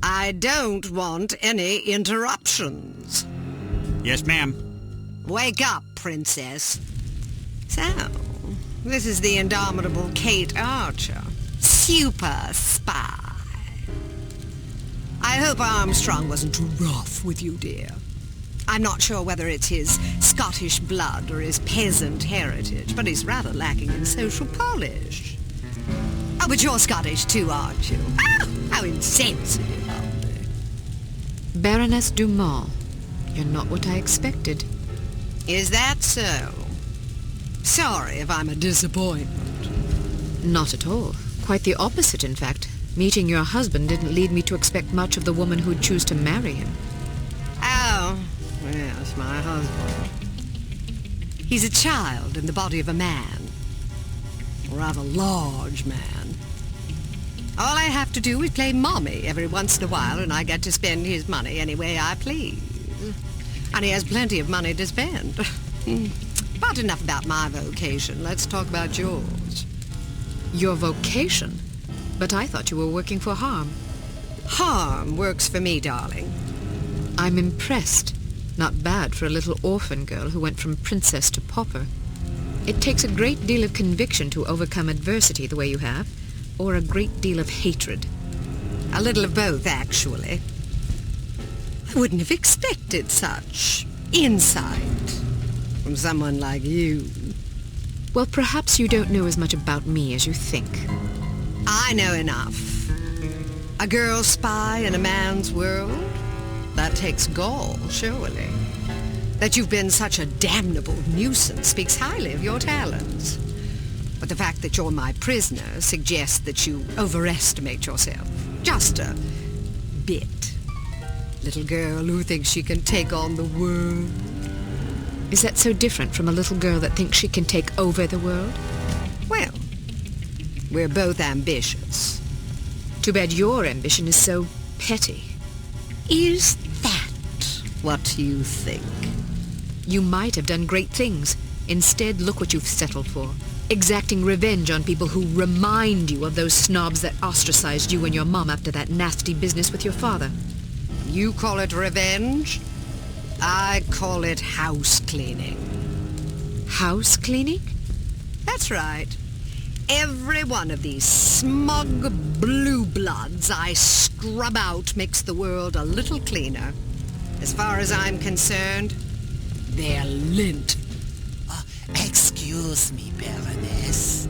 I don't want any interruptions. Yes, ma'am. Wake up, princess. So, this is the indomitable Cate Archer, super spy. I hope Armstrong wasn't too rough with you, dear. I'm not sure whether it's his Scottish blood or his peasant heritage, but he's rather lacking in social polish. Oh, but you're Scottish too, aren't you? Ah, how insensitive of me. Baroness Dumont, you're not what I expected. Is that so? Sorry if I'm a disappointment. Not at all. Quite the opposite, in fact. Meeting your husband didn't lead me to expect much of the woman who'd choose to marry him. Oh, yes, my husband. He's a child in the body of a man. A rather large man. All I have to do is play mommy every once in a while, and I get to spend his money any way I please. And he has plenty of money to spend. But enough about my vocation. Let's talk about yours. Your vocation? But I thought you were working for harm. Harm works for me, darling. I'm impressed. Not bad for a little orphan girl who went from princess to pauper. It takes a great deal of conviction to overcome adversity the way you have, or a great deal of hatred. A little of both, actually. I wouldn't have expected such insight from someone like you. Well, perhaps you don't know as much about me as you think. I know enough. A girl spy in a man's world? That takes gall, surely. That you've been such a damnable nuisance speaks highly of your talents. But the fact that you're my prisoner suggests that you overestimate yourself. Just a bit. Little girl who thinks she can take on the world. Is that so different from a little girl that thinks she can take over the world? Well, we're both ambitious. Too bad your ambition is so petty. Is that what you think? You might have done great things. Instead, look what you've settled for. Exacting revenge on people who remind you of those snobs that ostracized you and your mom after that nasty business with your father. You call it revenge? I call it house cleaning. House cleaning? That's right. Every one of these smug blue bloods I scrub out makes the world a little cleaner. As far as I'm concerned, they're lint. Excuse me, Baroness.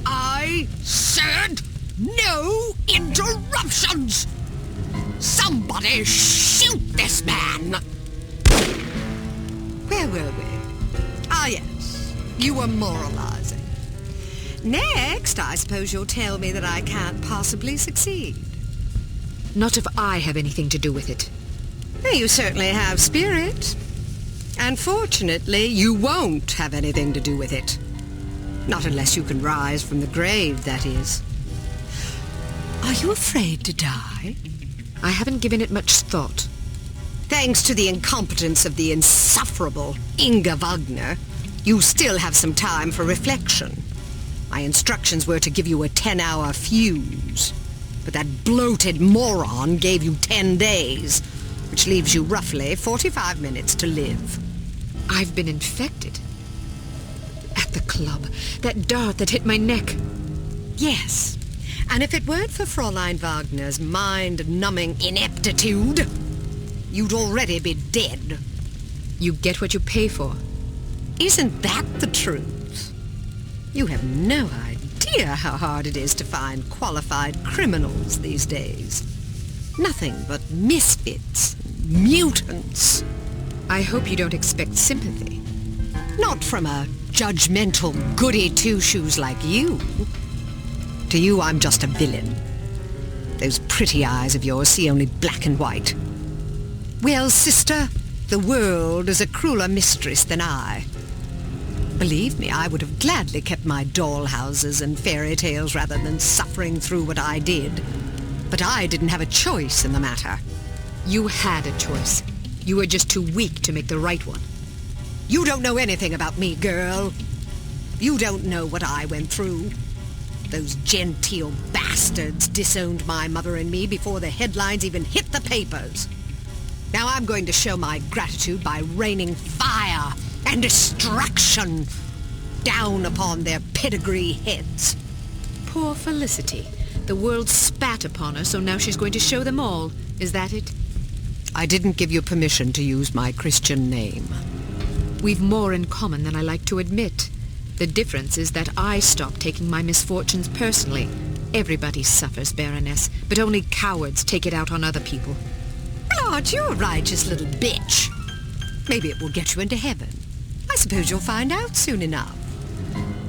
I said no interruptions! Somebody shoot this man! Where were we? Ah, yes. You were moralizing. Next, I suppose you'll tell me that I can't possibly succeed. Not if I have anything to do with it. Well, you certainly have spirit. And fortunately, you won't have anything to do with it. Not unless you can rise from the grave, that is. Are you afraid to die? I haven't given it much thought. Thanks to the incompetence of the insufferable Inga Wagner, you still have some time for reflection. My instructions were to give you a 10-hour fuse, but that bloated moron gave you 10 days, which leaves you roughly 45 minutes to live. I've been infected. At the club, that dart that hit my neck. Yes, and if it weren't for Fräulein Wagner's mind-numbing ineptitude, you'd already be dead. You get what you pay for. Isn't that the truth? You have no idea how hard it is to find qualified criminals these days. Nothing but misfits, mutants. I hope you don't expect sympathy. Not from a judgmental goody two-shoes like you. To you, I'm just a villain. Those pretty eyes of yours see only black and white. Well, sister, the world is a crueler mistress than I. Believe me, I would have gladly kept my dollhouses and fairy tales rather than suffering through what I did. But I didn't have a choice in the matter. You had a choice. You were just too weak to make the right one. You don't know anything about me, girl. You don't know what I went through. Those genteel bastards disowned my mother and me before the headlines even hit the papers. Now I'm going to show my gratitude by raining fire and destruction down upon their pedigree heads. Poor Felicity. The world spat upon her, so now she's going to show them all. Is that it? I didn't give you permission to use my Christian name. We've more in common than I like to admit. The difference is that I stopped taking my misfortunes personally. Everybody suffers, Baroness, but only cowards take it out on other people. Well, aren't you a righteous little bitch? Maybe it will get you into heaven. I suppose you'll find out soon enough.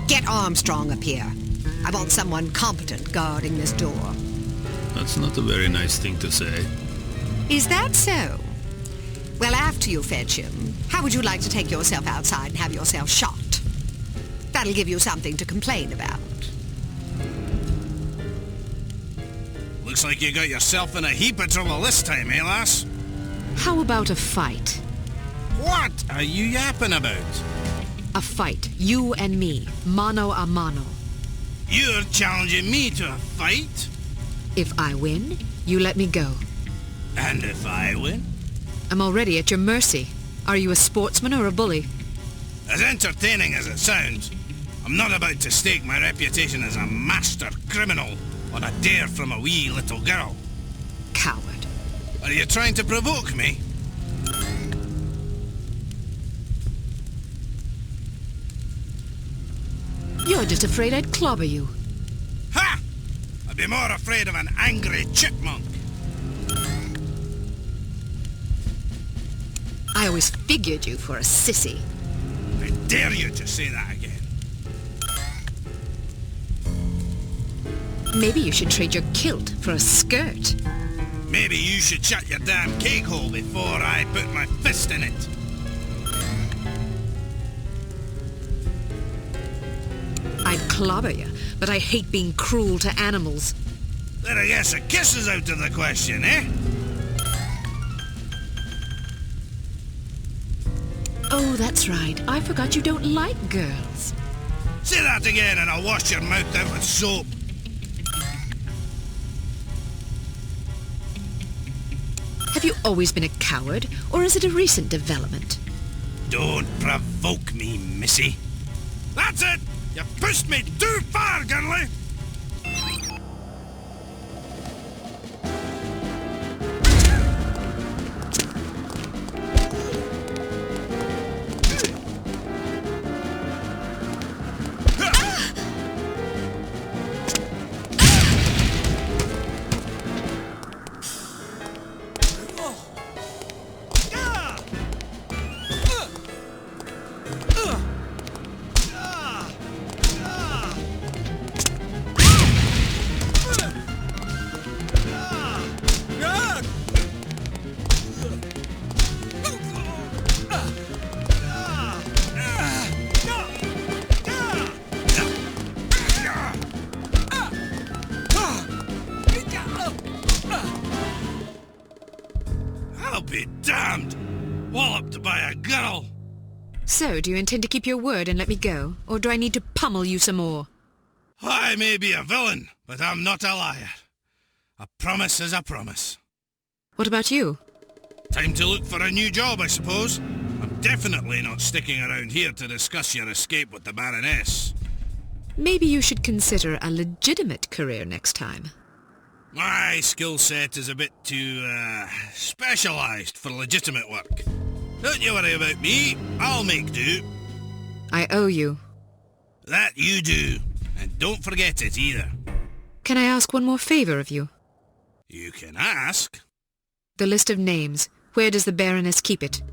Get Armstrong up here. I want someone competent guarding this door. That's not a very nice thing to say. Is that so? Well, after you fetch him, how would you like to take yourself outside and have yourself shot? That'll give you something to complain about. Looks like you got yourself in a heap of trouble this time, eh, lass? How about a fight? What are you yapping about? A fight. You and me. Mano a mano. You're challenging me to a fight? If I win, you let me go. And if I win? I'm already at your mercy. Are you a sportsman or a bully? As entertaining as it sounds, I'm not about to stake my reputation as a master criminal on a dare from a wee little girl. Coward. Are you trying to provoke me? You're just afraid I'd clobber you. Ha! I'd be more afraid of an angry chipmunk. I always figured you for a sissy. I dare you to say that again. Maybe you should trade your kilt for a skirt. Maybe you should shut your damn cake hole before I put my fist in it. I'd clobber you, but I hate being cruel to animals. Then I guess a kiss is out of the question, eh? Oh, that's right. I forgot you don't like girls. Say that again and I'll wash your mouth out with soap. Have you always been a coward, or is it a recent development? Don't provoke me, missy. That's it! You pushed me too far, Gunley! I'll be damned! Walloped by a girl! So, do you intend to keep your word and let me go, or do I need to pummel you some more? I may be a villain, but I'm not a liar. A promise is a promise. What about you? Time to look for a new job, I suppose. I'm definitely not sticking around here to discuss your escape with the Baroness. Maybe you should consider a legitimate career next time. My skill set is a bit too, specialised for legitimate work. Don't you worry about me. I'll make do. I owe you. That you do. And don't forget it either. Can I ask one more favour of you? You can ask. The list of names. Where does the Baroness keep it?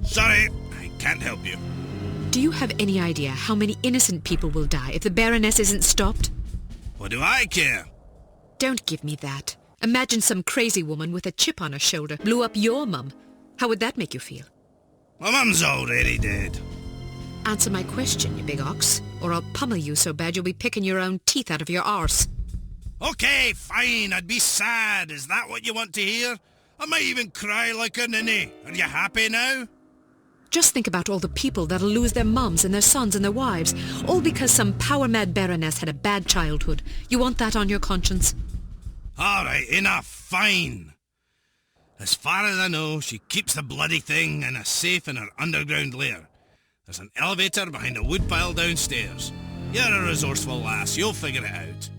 Sorry, I can't help you. Do you have any idea how many innocent people will die if the Baroness isn't stopped? What do I care? Don't give me that. Imagine some crazy woman with a chip on her shoulder blew up your mum. How would that make you feel? My mum's already dead. Answer my question, you big ox, or I'll pummel you so bad you'll be picking your own teeth out of your arse. Okay, fine, I'd be sad. Is that what you want to hear? I might even cry like a ninny. Are you happy now? Just think about all the people that'll lose their mums and their sons and their wives, all because some power-mad baroness had a bad childhood. You want that on your conscience? All right, enough. Fine. As far as I know, she keeps the bloody thing in a safe in her underground lair. There's an elevator behind a woodpile downstairs. You're a resourceful lass. You'll figure it out.